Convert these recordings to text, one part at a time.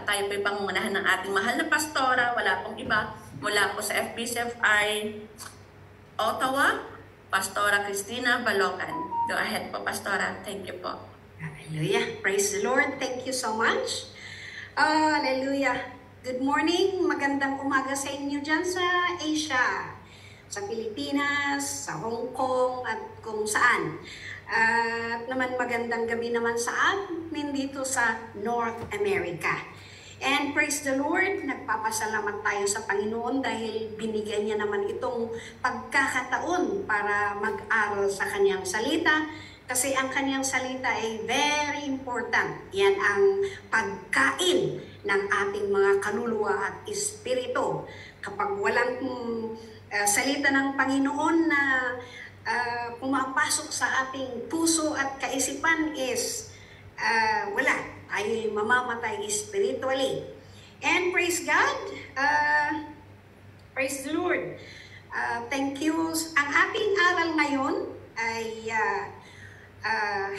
tayo po pangungunahan ng ating mahal na pastora, wala pong iba, mula po sa FBCFI Ottawa, Pastora Cristina Balocan. Go ahead po, Pastora. Thank you po. Hallelujah. Praise the Lord. Thank you so much. Hallelujah. Good morning. Magandang umaga sa inyo dyan sa Asia, sa Pilipinas, sa Hong Kong, at kung saan. At naman magandang gabi naman sa amin dito sa North America. And praise the Lord, nagpapasalamat tayo sa Panginoon dahil binigyan niya naman itong pagkakataon para mag-aral sa kanyang salita. Kasi ang kanyang salita ay very important. Yan ang pagkain ng ating mga kaluluwa at espiritu. Kapag walang salita ng Panginoon na pumapasok sa ating puso at kaisipan is wala. Tayo'y mamamatay spiritually. And praise God. Praise the Lord. Thank you. Ang ating aral ngayon ay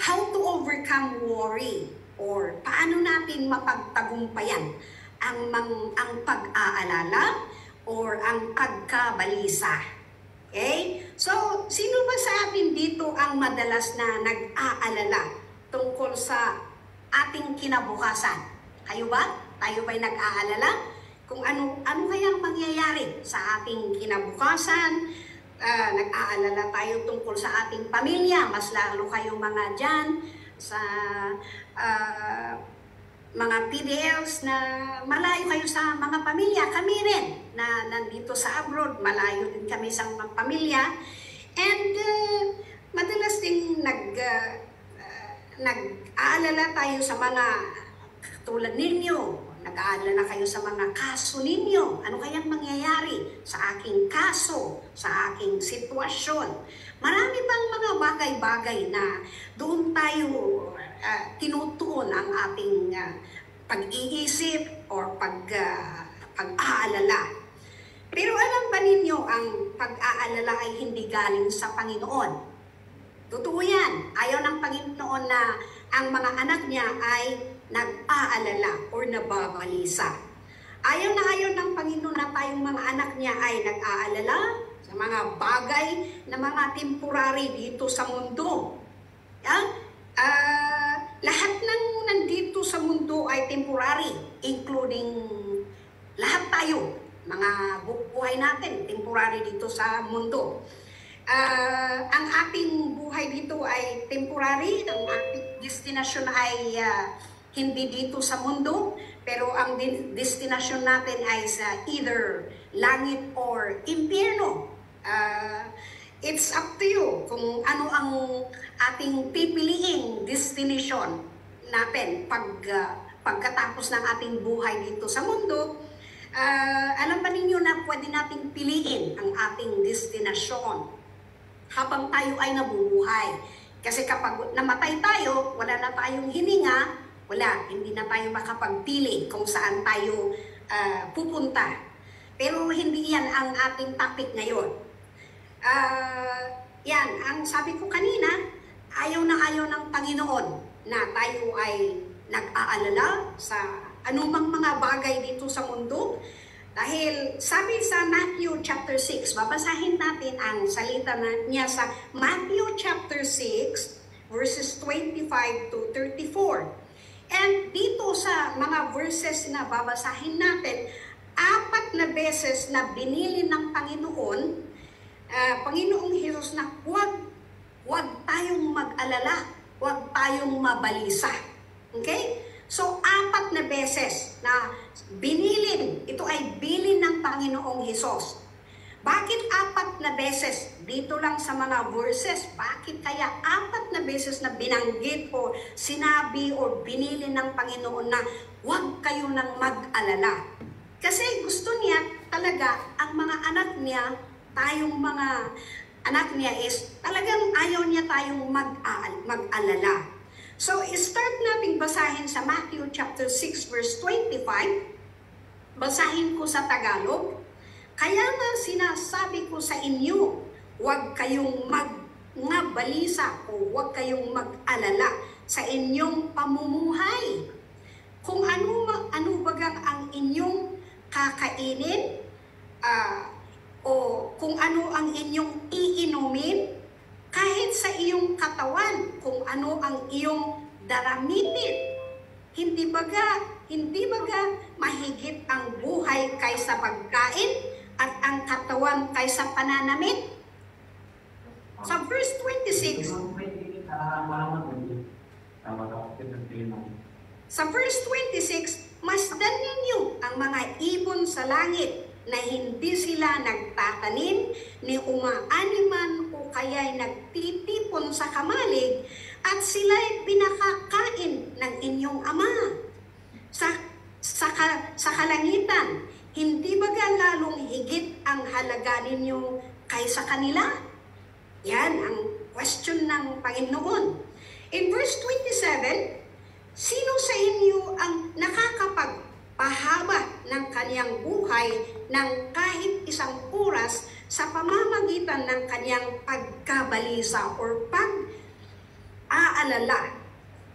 how to overcome worry, or paano natin mapagtagumpayan ang pag-aalala or ang pagkabalisa. Okay? So, sino ba sa atin dito ang madalas na nag-aalala tungkol sa ating kinabukasan? Kayo ba? Tayo ba'y nag-aalala kung ano kayang mangyayari sa ating kinabukasan? Nag-aalala tayo tungkol sa ating pamilya, mas lalo kayong mga dyan sa mga PDLs na malayo kayo sa mga pamilya. Kami rin na nandito sa abroad, malayo din kami sa mga pamilya. And madalas din nag-aalala tayo sa mga tulad ninyo. Nag-aalala kayo sa mga kaso ninyo. Ano kayang mangyayari sa aking kaso, sa aking sitwasyon? Marami bang mga bagay-bagay na doon tayo tinutuon ang ating pag-iisip or pag-aalala. Pero alam ba ninyo ang pag-aalala ay hindi galing sa Panginoon? Totoo yan. Ayaw ng Panginoon na ang mga anak niya ay nag-aalala or nababalisa. Ayaw ng Panginoon na tayong mga anak niya ay nag-aalala sa mga bagay na mga temporary dito sa mundo. Lahat ng nandito sa mundo ay temporary, including lahat tayo. Mga buhay natin, temporary dito sa mundo. Ang ating buhay dito ay temporary, ang ating destination ay hindi dito sa mundo, pero ang destination natin ay sa either langit or impyerno. It's up to you kung ano ang ating pipiliing destination natin pagkatapos ng ating buhay dito sa mundo. Alam ba ninyo na pwede nating piliin ang ating destinasyon habang tayo ay nabubuhay? Kasi kapag namatay tayo, wala na tayong hininga, hindi na tayo makapagpili kung saan tayo pupunta. Pero hindi yan ang ating topic ngayon. Yan, ang sabi ko kanina, ayaw ng Panginoon na tayo ay nag-aalala sa anumang mga bagay dito sa mundo. Dahil sabi sa Matthew chapter 6, babasahin natin ang salita niya sa Matthew chapter 6, verses 25 to 34. And dito sa mga verses na babasahin natin, 4 na beses na binili ng Panginoong Hesus na huwag tayong mag-alala, huwag tayong mabalisa. Okay? So, 4 na beses na binilin, ito ay bilin ng Panginoong Hesus. Bakit 4 na beses? Dito lang sa mga verses, bakit kaya 4 na beses na binanggit o sinabi o binilin ng Panginoon na huwag kayo nang mag-alala? Kasi gusto niya talaga ang mga anak niya, tayong mga anak niya is talagang ayaw niya tayong mag-alala. So, start nating basahin sa Matthew chapter 6 verse 25. Basahin ko sa Tagalog. Kaya nga sinasabi ko sa inyo, huwag kayong mag-balisa o huwag kayong mag-alala sa inyong pamumuhay. Kung ano baga kakainin, o kung ano ang inyong iinumin, kahit sa iyong katawan, kung ano ang iyong daramitin. Hindi baga mahigit ang buhay kaysa pagkain at ang katawan kaysa pananamit? Sa verse 26, masdan ninyo ang mga ibon sa langit na hindi sila nagtatanim, ni umaaniman o kaya'y nagtitipon sa kamalig, at sila'y pinakakain ng inyong Ama. Sa kalangitan, hindi baga lalong higit ang halaga ninyo kaysa kanila? Yan ang question ng Panginoon. In verse 27, sino sa inyo ang nakakapagpahaba ng kanyang buhay ng kahit isang oras sa pamamagitan ng kanyang pagkabalisa or pag-aalala?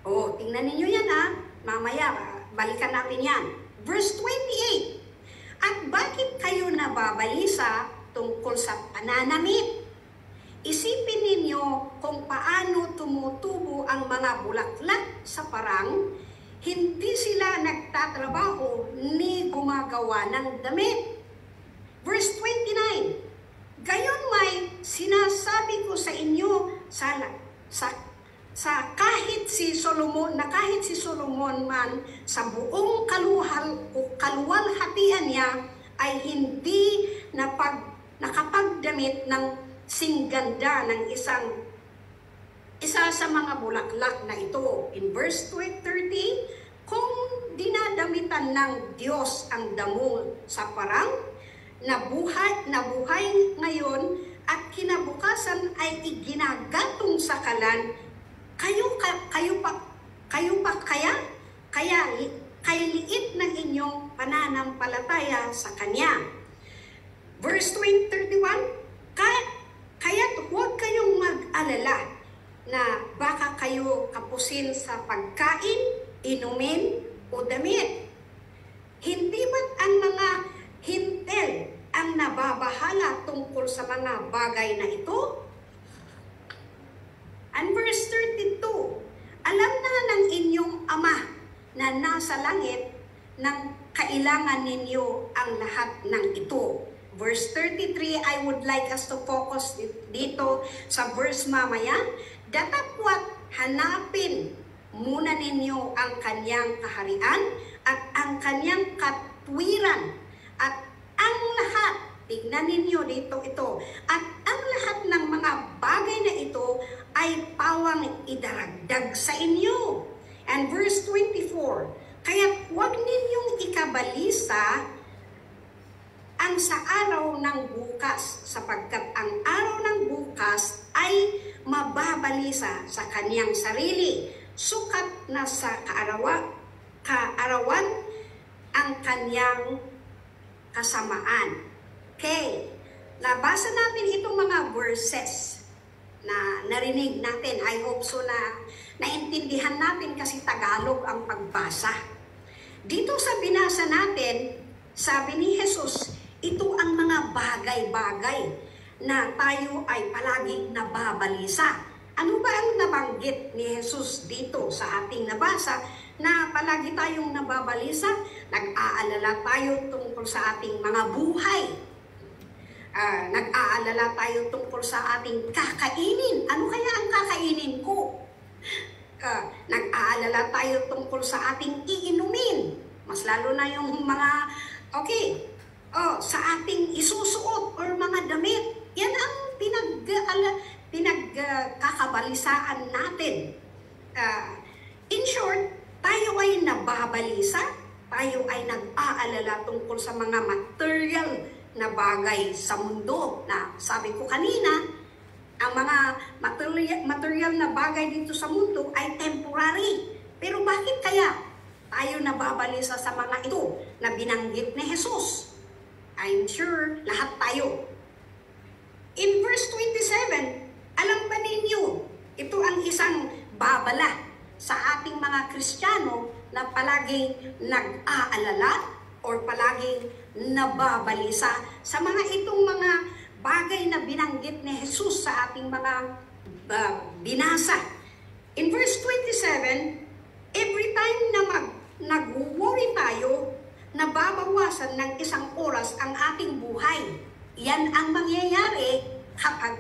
O, tingnan ninyo yan mamaya, balikan natin yan. Verse 28, at bakit kayo nababalisa tungkol sa pananamit? Isipin ninyo kung paano tumutubo ang mga bulaklak sa parang, hindi sila nagtatrabaho ni gumagawa ng damit. Verse 29, gayon may sinasabi ko sa inyo kahit si Solomon man sa buong kaluwalhatian niya ay hindi nakapagdamit ng singganda ng isa sa mga bulaklak na ito. In verse 30, kung dinadamitan ng Diyos ang damo sa parang, nabuhay ngayon at kinabukasan ay iginagatong sa kalan, kayo pa kaya liit ng inyong pananampalataya sa Kanya. Verse 31, kaya't huwag kayong mag-alala na baka kayo kapusin sa pagkain, inumin, o damit. Hindi ba't ang mga hintel ang nababahala tungkol sa mga bagay na ito? And verse 32, alam na ng inyong Ama na nasa langit nang kailangan ninyo ang lahat ng ito. Verse 33, I would like us to focus dito sa verse mamaya. Datapwat hanapin muna ninyo ang kanyang kaharian at ang kanyang katwiran at ang lahat, tignan ninyo dito ito, at ang lahat ng mga bagay na ito ay pawang idaragdag sa inyo. And verse 24, kaya't huwag ninyong ikabalisa ang sa araw ng bukas, sapagkat ang araw ng bukas ay mababalisa sa kanyang sarili, sukat na sa kaarawan ang kanyang kasamaan. Okay, nabasa natin itong mga verses na narinig natin. I hope so na naintindihan natin kasi Tagalog ang pagbasa. Dito sa binasa natin, sabi ni Jesus, ito ang mga bagay-bagay na tayo ay palaging nababalisa. Ano ba ang nabanggit ni Jesus dito sa ating nabasa na palagi tayong nababalisa? Nag-aalala tayo tungkol sa ating mga buhay. Nag-aalala tayo tungkol sa ating kakainin. Ano kaya ang kakainin ko? Nag-aalala tayo tungkol sa ating iinumin. Mas lalo na yung mga, sa ating isusuot or mga damit. Yan ang pinagkakabalisaan natin. In short, tayo ay nababalisa, tayo ay nag-aalala tungkol sa mga material na bagay sa mundo. Na sabi ko kanina, ang mga material na bagay dito sa mundo ay temporary. Pero bakit kaya tayo nababalisa sa mga ito na binanggit ni Jesus? I'm sure lahat tayo. In verse 27, alam ba ninyo, ito ang isang babala sa ating mga Kristiyano na palaging nag-aalala or palaging nababalisa sa mga itong mga bagay na binanggit ni Jesus sa ating mga binasa. In verse 27, every time na nag-worry tayo, nababawasan ng isang oras ang ating buhay. Yan ang mangyayari kapag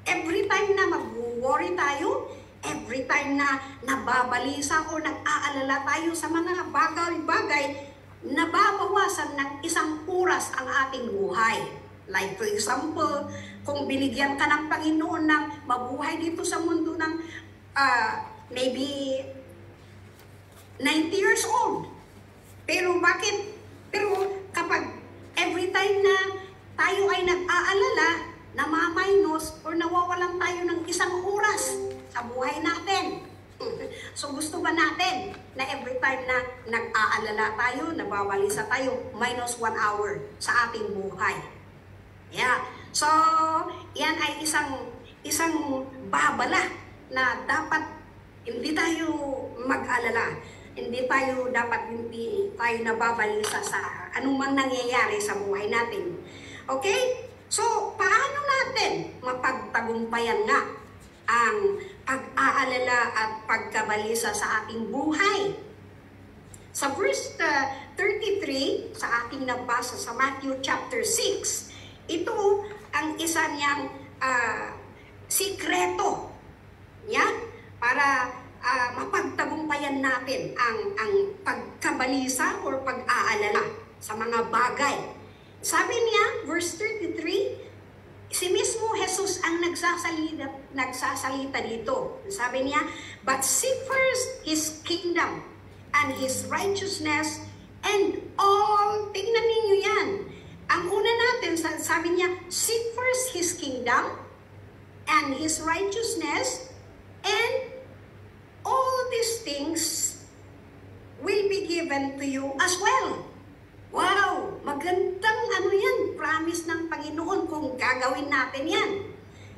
every time na mag-worry tayo, every time na nababalisa o nag-aalala tayo sa mga bagay-bagay, nababawasan ng isang oras ang ating buhay. Like for example, kung binigyan ka ng Panginoon ng mabuhay dito sa mundo ng maybe 90 years old. Pero bakit? Pero kapag every time na tayo ay nag-aalala, namaminus or nawawalan tayo ng isang oras sa buhay natin. So gusto ba natin na every time na nag-aalala tayo, nababalisa tayo, minus 1 hour sa ating buhay? Yeah. So, yan ay isang babala na dapat hindi tayo mag-alala. Hindi tayo nababalisa sa anumang nangyayari sa buhay natin. Okay? So, paano natin mapagtagumpayan nga ang pag-aalala at pagkabalisa sa ating buhay? Sa verse 33, sa ating nabasa sa Matthew chapter 6, ito ang isa niyang sikreto niya para mapagtagumpayan natin ang pagkabalisa or pag-aalala sa mga bagay. Sabi niya, verse 33, si mismo Jesus ang nagsasalita dito. Sabi niya, but seek first His kingdom and His righteousness and all, tingnan ninyo yan. Ang una natin, sabi niya, seek first His kingdom and His righteousness and all these things will be given to you as well. Wow! Magandang yan, promise ng Panginoon kung gagawin natin yan.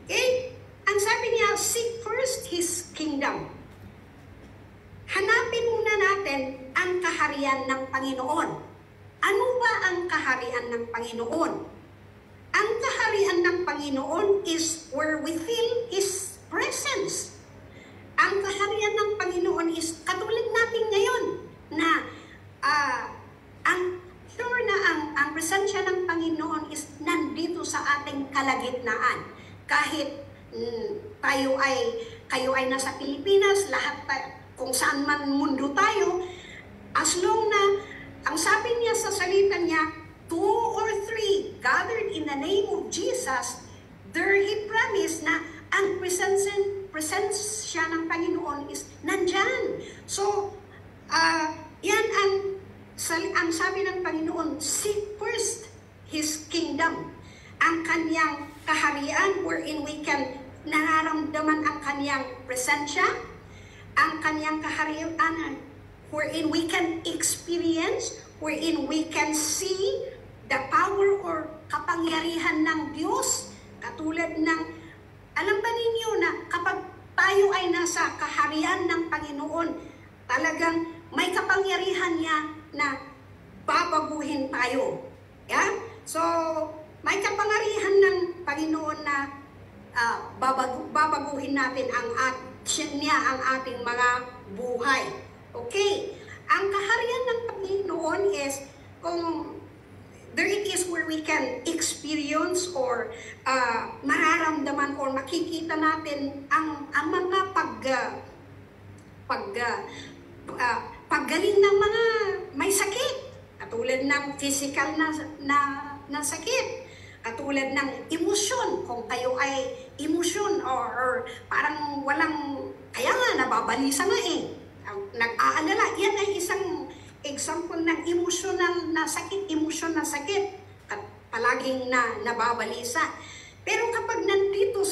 Okay? Ang sabi niya, seek first His kingdom. Hanapin muna natin ang kaharian ng Panginoon. Ano ba ang kaharian ng Panginoon? Ang kaharian ng Panginoon is where we feel His presence. Ang kaharian ng Panginoon is katulad natin ngayon na ang presensya ng Panginoon is nandito sa ating kalagitnaan. Kahit kayo ay nasa Pilipinas, kung saan man mundo tayo, as long na ang sabi niya sa salita niya, 2 or 3 gathered in the name of Jesus, there He promised na ang presensya ng Panginoon is nandyan. So, yan ang sabi ng Panginoon, seek first His kingdom. Ang kanyang kaharian wherein we can nararamdaman ang kanyang presensya, ang kanyang kaharian wherein we can experience, wherein we can see the power or kapangyarihan ng Diyos. Katulad ng, alam ba ninyo na kapag tayo ay nasa kaharian ng Panginoon, talagang may kapangyarihan niya na babaguhin tayo. Yeah? So, may kapangyarihan ng Panginoon na babaguhin natin ang ating mga buhay. Okay? Ang kaharian ng Panginoon is kung there it is where we can experience or mararamdaman or makikita natin ang mga paggaling ng mga may sakit, katulad ng physical na sakit, katulad ng emosyon, kung kayo ay emosyon or parang walang, kaya nga nababalisa nga nag-aalala, yan ay isang example ng emotional na sakit, emosyon na sakit, palaging nababalisa. Pero kapag nandito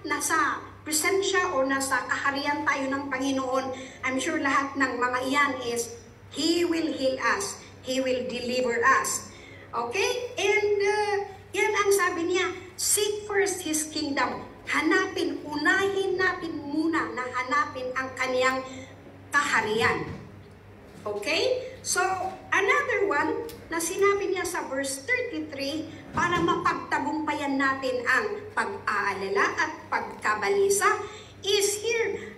nasa presensya o nasa kaharian tayo ng Panginoon, I'm sure lahat ng mga iyan is, He will heal us. He will deliver us. Okay? And yan ang sabi niya, seek first His kingdom. Unahin natin muna na hanapin ang kaniyang kaharian. Okay? So, Another one na sinabi niya sa verse 33, para mapagtagumpayan natin ang pag-aalala at pagkabalisa, is here.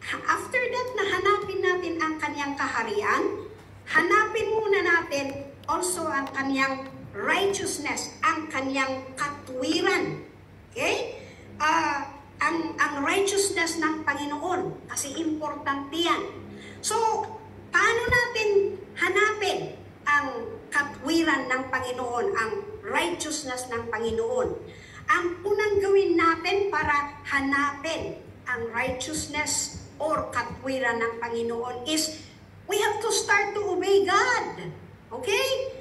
After that, na hanapin natin ang kanyang kaharian, hanapin muna natin also ang kanyang righteousness, ang kanyang katwiran. Okay? Ang righteousness ng Panginoon, kasi importante yan. So, paano natin hanapin ang katwiran ng Panginoon, ang righteousness ng Panginoon? Ang unang gawin natin para hanapin ang righteousness or katwiran ng Panginoon is we have to start to obey God. Okay?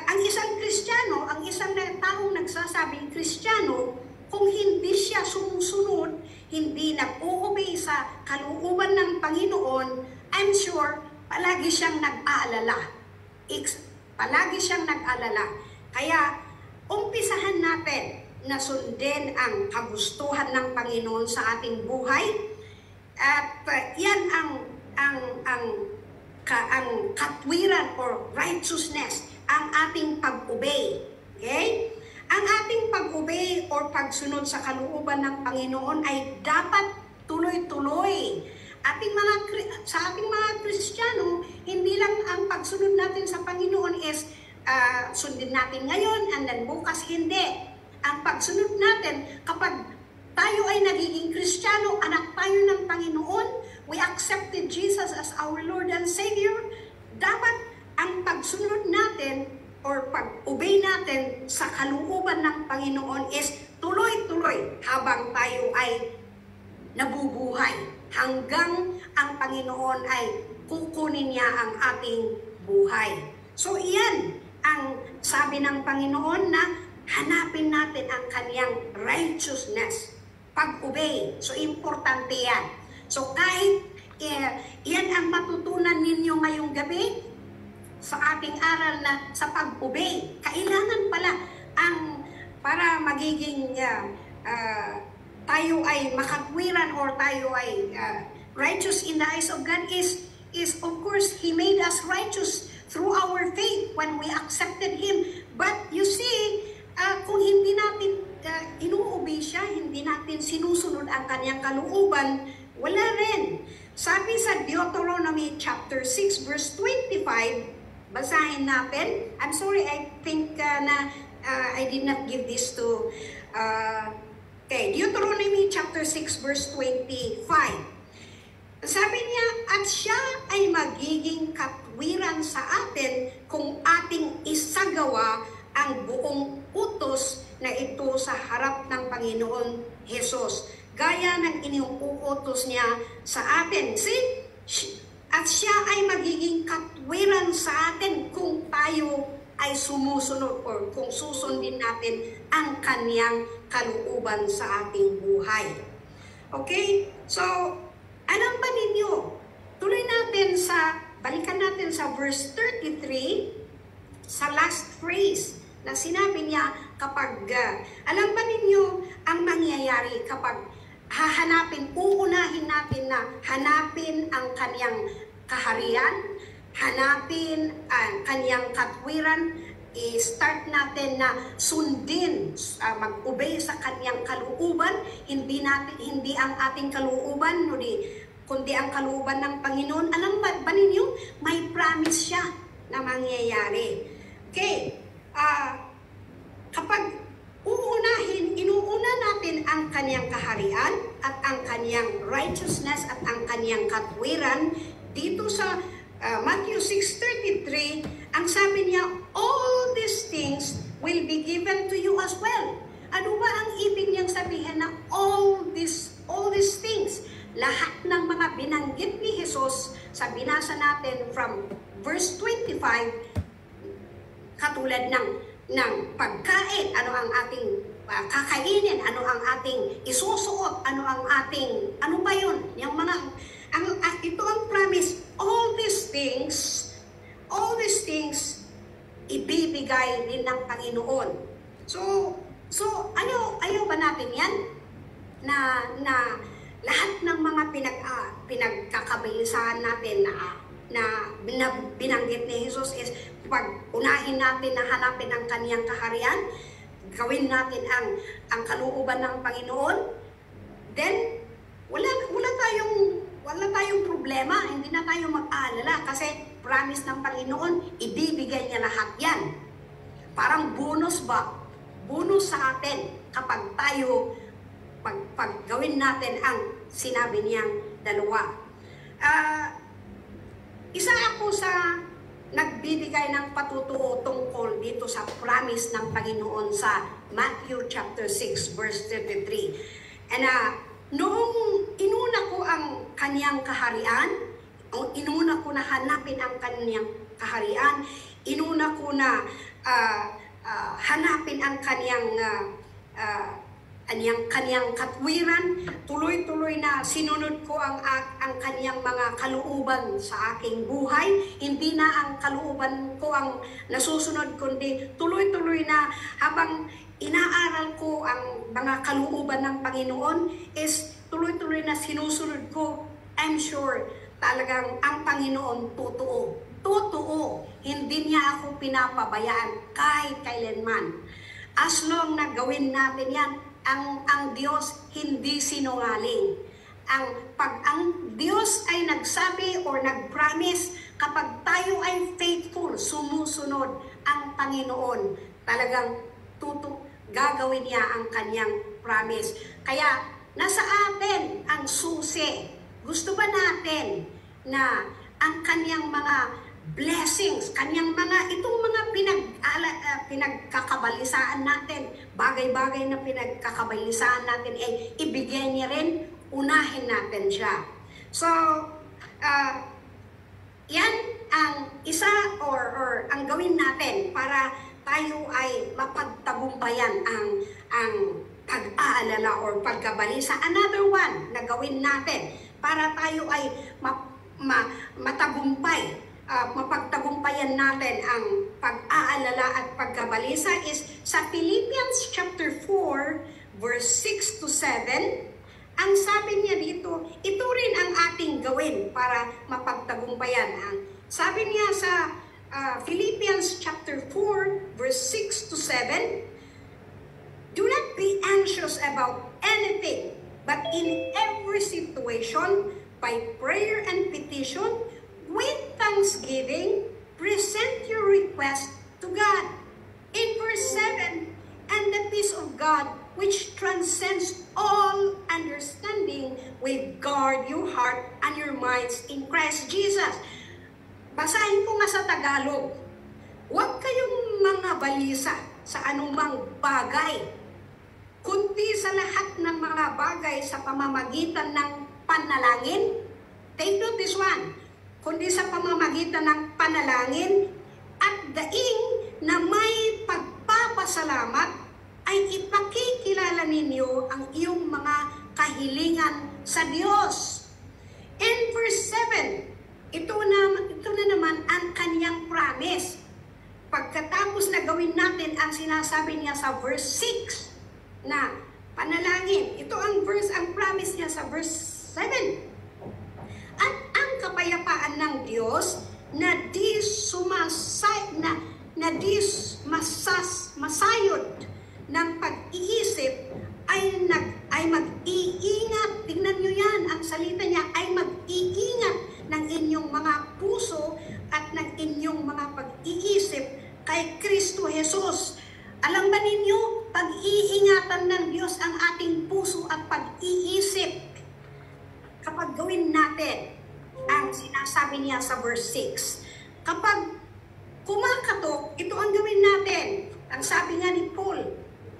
Ang isang Kristiyano, ang isang taong nagsasabing Kristiyano, kung hindi siya sumusunod, hindi nag-uobey sa kalooban ng Panginoon, I'm sure palagi siyang nag-aalala. Palagi siyang nag-aalala. Kaya, umpisahan natin na sundin ang kagustuhan ng Panginoon sa ating buhay. At yan ang katwiran or righteousness, ang ating pag-obey. Okay? Ang ating pag-obey or pagsunod sa kalooban ng Panginoon ay dapat tuloy-tuloy. Sa ating mga Kristiyano, hindi lang ang pagsunod natin sa Panginoon is sundin natin ngayon and then bukas hindi. Ang pagsunod natin, kapag tayo ay nagiging Kristiyano, anak tayo ng Panginoon, we accepted Jesus as our Lord and Savior, dapat ang pagsunod natin or pag-obey natin sa kalooban ng Panginoon is tuloy-tuloy habang tayo ay nabubuhay, hanggang ang Panginoon ay kukunin niya ang ating buhay. So iyan ang sabi ng Panginoon na hanapin natin ang kanyang righteousness, pag-obey. So importante yan. So kahit yan ang matutunan ninyo ngayong gabi sa ating aral na sa pag-obey, kailangan pala para magiging tayo ay makatwiran or tayo ay righteous in the eyes of God is of course, He made us righteous through our faith when we accepted Him. But you see, kung hindi natin inuubay siya, hindi natin sinusunod ang kanyang kalooban, wala rin. Sabi sa Deuteronomy chapter 6 verse 25, basahin natin. I'm sorry, I think I did not give this to Deuteronomy chapter 6 verse 25. Sabi niya, at siya ay magiging katwiran sa atin kung ating isagawa ang buong utos na ito sa harap ng Panginoon Jesus, gaya ng iniuutos niya sa atin. See? At siya ay magiging katwiran sa atin kung tayo ay sumusunod or kung susundin natin ang kanyang kalooban sa ating buhay. Okay? So, alam ba ninyo, balikan natin sa verse 33, sa last phrase na sinabi niya kapag, alam ba ninyo ang mangyayari kapag uunahin natin na hanapin ang kanyang kaharian, hanapin ang kanyang katwiran, i-start natin na sundin, mag-obey sa kanyang kalooban, hindi ang ating kalooban, kundi ang kalooban ng Panginoon. Alam ba ninyo, may promise siya na mangyayari. Okay, kapag inuuna natin ang kanyang kaharian at ang kanyang righteousness at ang kanyang katwiran, dito sa Matthew 6:33, ang sabi niya, all these things will be given to you as well. Ano ba ang ibig niyang sabihin na all these things? Lahat ng mga binanggit ni Jesus sa binasa natin from verse 25, katulad ng pagkain, ano ang ating kakainin, ano ang ating isusuot, ano ba yun? Ito ang promise, all these things, ibibigay din ng Panginoon. So ayaw ba natin yan? Na lahat ng mga pinagkakabalisahan natin na na binanggit ni Jesus is pag unahin natin na hanapin ang kaniyang kaharian, gawin natin ang kalooban ng Panginoon, then wala tayong problema, hindi na tayo mag-aalala kasi promise ng Panginoon, ibibigay niya lahat yan. Parang bonus ba? Bonus sa atin kapag tayo pag gawin natin ang sinabi niyang dalawa. Isa ako sa nagbibigay ng patutuo tungkol dito sa promise ng Panginoon sa Matthew chapter 6 verse 33. And noong inuna ko ang kaniyang kaharian, inuna ko na hanapin ang kaniyang kaharian, inuna ko na hanapin ang kaniyang katwiran, tuloy-tuloy na sinunod ko ang kaniyang mga kalooban sa aking buhay. Hindi na ang kalooban ko ang nasusunod, kundi tuloy-tuloy na habang inaaral ko ang mga kalooban ng Panginoon is tuloy-tuloy na sinusunod ko. I'm sure talagang ang Panginoon totoo. Totoo. Hindi niya ako pinapabayaan kahit kailanman. As long na gawin natin yan, ang Diyos hindi sinungaling. Pag ang Diyos ay nagsabi or nag-promise, kapag tayo ay faithful, sumusunod ang Panginoon, talagang gagawin niya ang kanyang promise. Kaya nasa atin ang susi. Gusto ba natin na ang kanyang mga blessings, kanyang itong mga pinagkakabalisaan natin, bagay-bagay na pinagkakabalisaan natin, ay ibigay niya rin, unahin natin siya. So, yan ang isa or ang gawin natin para tayo ay mapagtagumpayan ang pag-aalala or pagkabalisa. Another one na gawin natin para tayo ay matagumpay, mapagtagumpayan natin ang pag-aalala at pagkabalisa is sa Philippians chapter 4 verse 6 to 7. Ang sabi niya dito, ito rin ang ating gawin para mapagtagumpayan. Sabi niya sa Philippians chapter 4 verse 6 to 7, do not be anxious about anything, but in every situation, by prayer and petition, with thanksgiving, present your request to God. In verse 7, and the peace of God, which transcends all understanding, will guard your heart and your minds in Christ Jesus. Basahin ko nga sa Tagalog. Huwag kayong mga balisa sa anumang bagay, kundi sa lahat ng mga bagay sa pamamagitan ng panalangin. Take note this one. Kundi sa pamamagitan ng panalangin at daing na may pagpapasalamat ay ipakikilala ninyo ang iyong mga kahilingan sa Diyos. In verse 7, ito na naman ang kanyang promise. Pagkatapos na gawin natin ang sinasabi niya sa verse 6 na panalangin, ito ang promise niya sa verse 7. At ang kapayapaan ng Diyos na masayod ng pag-iisip ay mag-iingat. Tingnan nyo yan, ang salita niya ay mag-iingat ng inyong mga puso at ng inyong mga pag-iisip kay Kristo Jesus. Alam ba ninyo, pag-iingatan ng Diyos ang ating puso at pag-iisip kapag gawin natin ang sinasabi niya sa verse 6. Kapag kumakatok, ito ang gawin natin. Ang sabi nga ni Paul,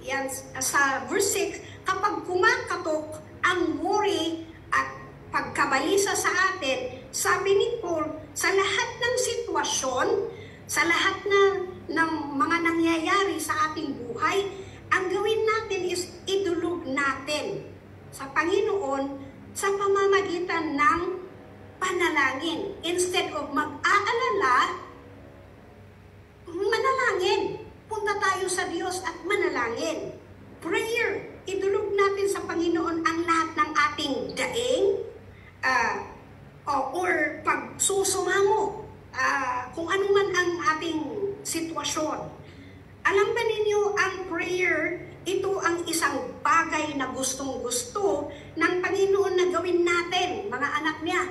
yan sa verse 6, kapag kumakatok ang worry at pagkabalisa sa atin, sabi ni Paul, sa lahat ng sitwasyon, sa lahat ng mga nangyayari sa ating buhay, ang gawin natin is idulog natin sa Panginoon sa pamamagitan ng panalangin. Instead of mag-aalala, manalangin. Punta tayo sa Diyos at manalangin. Prayer. Idulog natin sa Panginoon ang lahat ng ating daing or pagsusumango. kung ano man ang ating sitwasyon. Alam ba ninyo, ang prayer, ito ang isang bagay na gustong-gusto ng Panginoon na gawin natin, mga anak niya.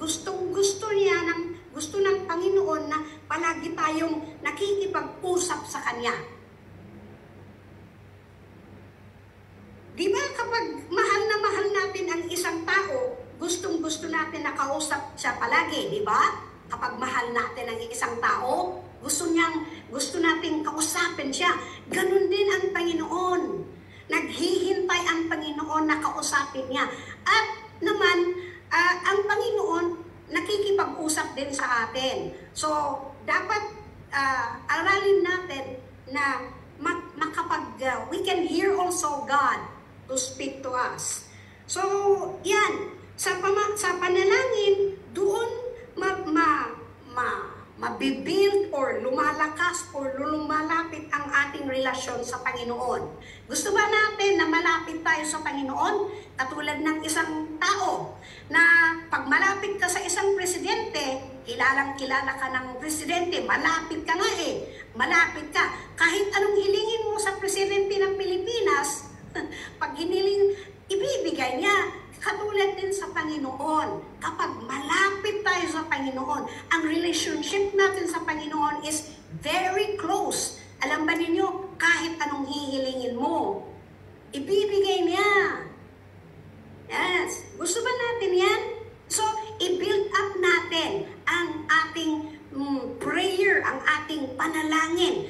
Gustong-gusto niya, gusto ng Panginoon na palagi tayong nakikipag-usap sa Kanya. Di ba kapag mahal natin ang isang tao, gustong-gusto natin na kausap siya palagi, di ba? Kapag mahal natin ang isang tao, gusto nating kausapin siya. Ganun din ang Panginoon. Naghihintay ang Panginoon na kausapin niya. At naman, ang Panginoon nakikipag-usap din sa atin. So, dapat aralin natin na we can hear also God to speak to us. So, yan. Sa panalangin, doon mabibuild or lumalakas or lumalapit ang ating relasyon sa Panginoon. Gusto ba natin na malapit tayo sa Panginoon? Katulad ng isang tao na pag malapit ka sa isang presidente, kilalang-kilala ka ng presidente, malapit ka nga malapit ka. Kahit anong hilingin mo sa presidente ng Pilipinas, pag hiniling, ibibigay niya. Katulad din sa Panginoon. Kapag malapit tayo sa Panginoon, ang relationship natin sa Panginoon is very close. Alam ba ninyo, kahit anong hihilingin mo, ibibigay niya. Yes. Gusto ba natin yan? So, i-build up natin ang ating prayer, ang ating panalangin,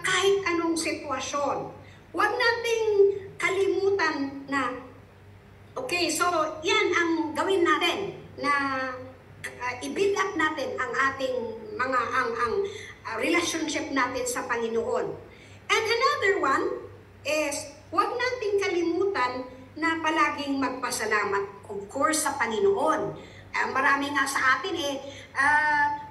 kahit anong sitwasyon. Huwag nating kalimutan na okay, so yan ang gawin natin na i-build up natin ang ating relationship natin sa Panginoon. And another one is huwag nating kalimutan na palaging magpasalamat, of course, sa Panginoon. Marami nga sa atin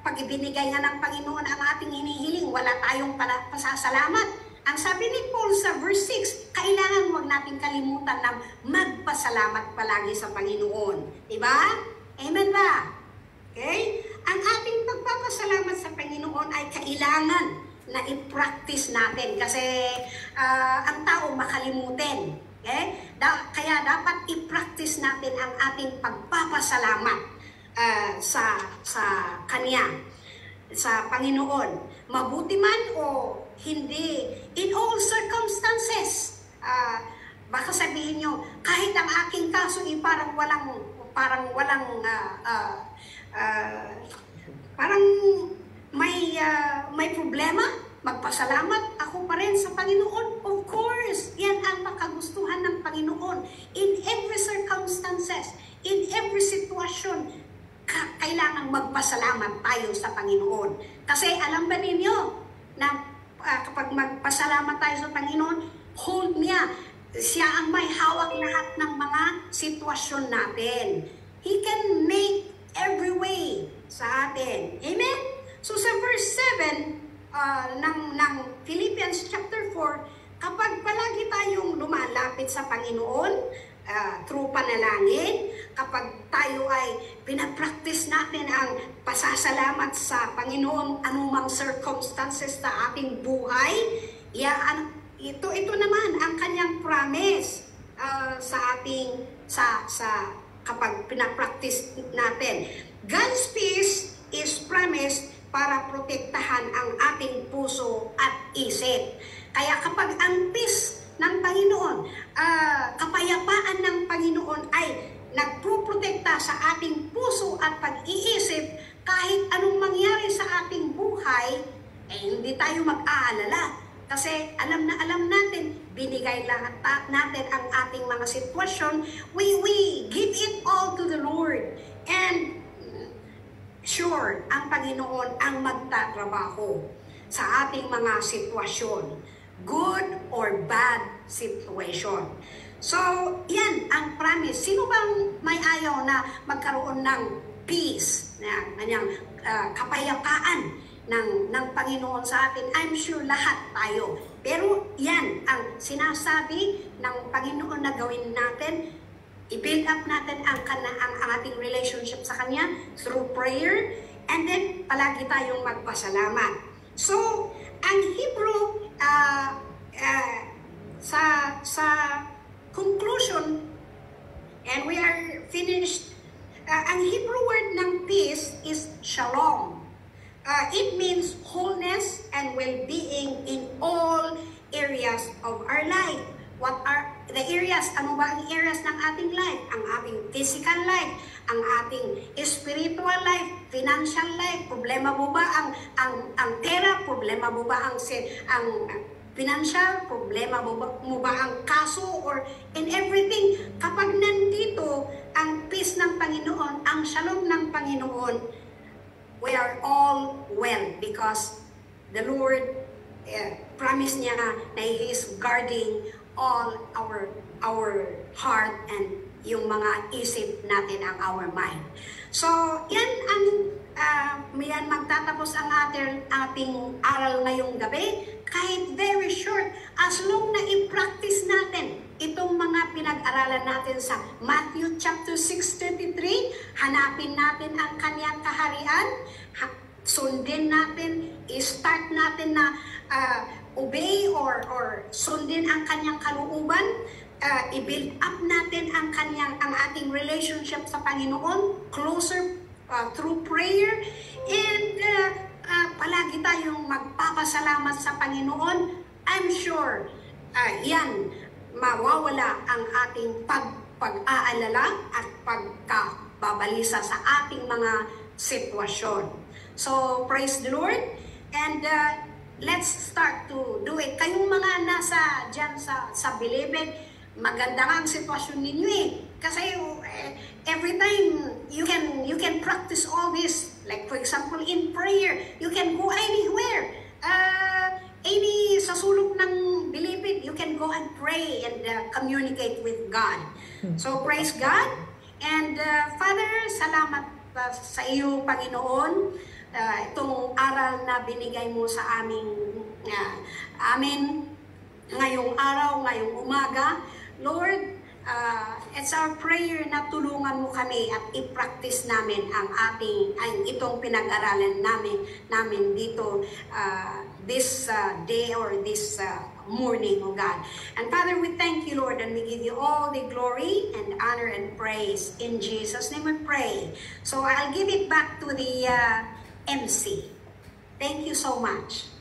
pag ibinigay nga ng Panginoon ang ating hinihiling, wala tayong pasasalamat. Ang sabi ni Paul sa verse 6, kailangan huwag natin kalimutan na magpasalamat palagi sa Panginoon. Diba? Amen ba? Okay? Ang ating pagpapasalamat sa Panginoon ay kailangan na i-practice natin kasi ang tao makalimutin. Okay? Kaya dapat i-practice natin ang ating pagpapasalamat sa Kanya, sa Panginoon. Mabuti man o hindi, in all circumstances, baka sabihin nyo, kahit ang aking kaso ay parang may problema, magpasalamat ako pa rin sa Panginoon. Of course, yan ang makagustuhan ng Panginoon. In every circumstances, in every situation, kailangan magpasalamat tayo sa Panginoon. Kasi alam ba ninyo na kapag magpasalamat tayo sa Panginoon, hold niya. Siya ang may hawak lahat ng mga sitwasyon natin. He can make every way sa atin. Amen? So sa verse 7 ng Philippians chapter 4, kapag palagi tayong lumalapit sa Panginoon, through panalangin, kapag tayo ay pinapractice natin ang pasasalamat sa Panginoon anumang circumstances sa ating buhay, ito naman ang kanyang promise sa ating kapag pinapractice natin. God's peace is promised para protektahan ang ating puso at isip. Kaya kapag ang peace ng Panginoon, kapayapaan ng Panginoon ay nagproprotekta sa ating puso at pag-iisip, kahit anong mangyari sa ating buhay, hindi tayo mag-aalala. Kasi alam natin, binigay lahat natin ang ating mga sitwasyon. We give it all to the Lord. And sure, ang Panginoon ang magtatrabaho sa ating mga sitwasyon. Good or bad situation. So, yan ang promise. Sino bang may ayaw na magkaroon ng peace, ng kapayapaan ng Panginoon sa atin? I'm sure lahat tayo. Pero yan ang sinasabi ng Panginoon na gawin natin. I-build up natin ang ating relationship sa Kanya through prayer. And then, palagi tayong magpasalamat. So, ang Hebrew, sa conclusion, and we are finished, ang Hebrew word ng peace is shalom. It means wholeness and well-being in all areas of our life. What are the areas? Ano ba ang areas ng ating life? Ang ating physical life, ang ating spiritual life, financial life. Problema mo ba ang pera? Problema mo ba ang financial? Problema mo ba ang kaso? Or in everything, kapag nandito ang peace ng Panginoon, ang shalom ng Panginoon, we are all well because the Lord promised niya na He is guarding all our heart and yung mga isip natin, ang our mind. So, yan ang magtatapos ang ating aral ngayong gabi. Kahit very short, as long na i-practice natin itong mga pinag-aralan natin sa Matthew chapter 6:33, hanapin natin ang kanyang kaharian, sundin natin, i-start natin na obey or sundin ang kanyang kalooban, i-build up natin ang ating relationship sa Panginoon, closer through prayer, and palagi tayong magpapasalamat sa Panginoon. I'm sure yan, mawawala ang ating pag-aalala at pagkababalisa sa ating mga sitwasyon. So, praise the Lord, and let's start to do it. Kayong mga nasa dyan sa Bilibid, maganda nga ang sitwasyon ninyo eh. Kasi every time you can practice all this. Like for example, in prayer, you can go anywhere. Sa sulok ng Bilibid, you can go and pray and communicate with God. So praise God. And Father, salamat sa iyo, Panginoon. Itong aral na binigay mo sa amin ngayong araw, ngayong umaga. Lord, it's our prayer na tulungan mo kami at i-practice namin itong pinag-aralan namin dito this day or this morning, oh God. And Father, we thank you, Lord, and we give you all the glory and honor and praise. In Jesus' name we pray. So I'll give it back to the MC. Thank you so much.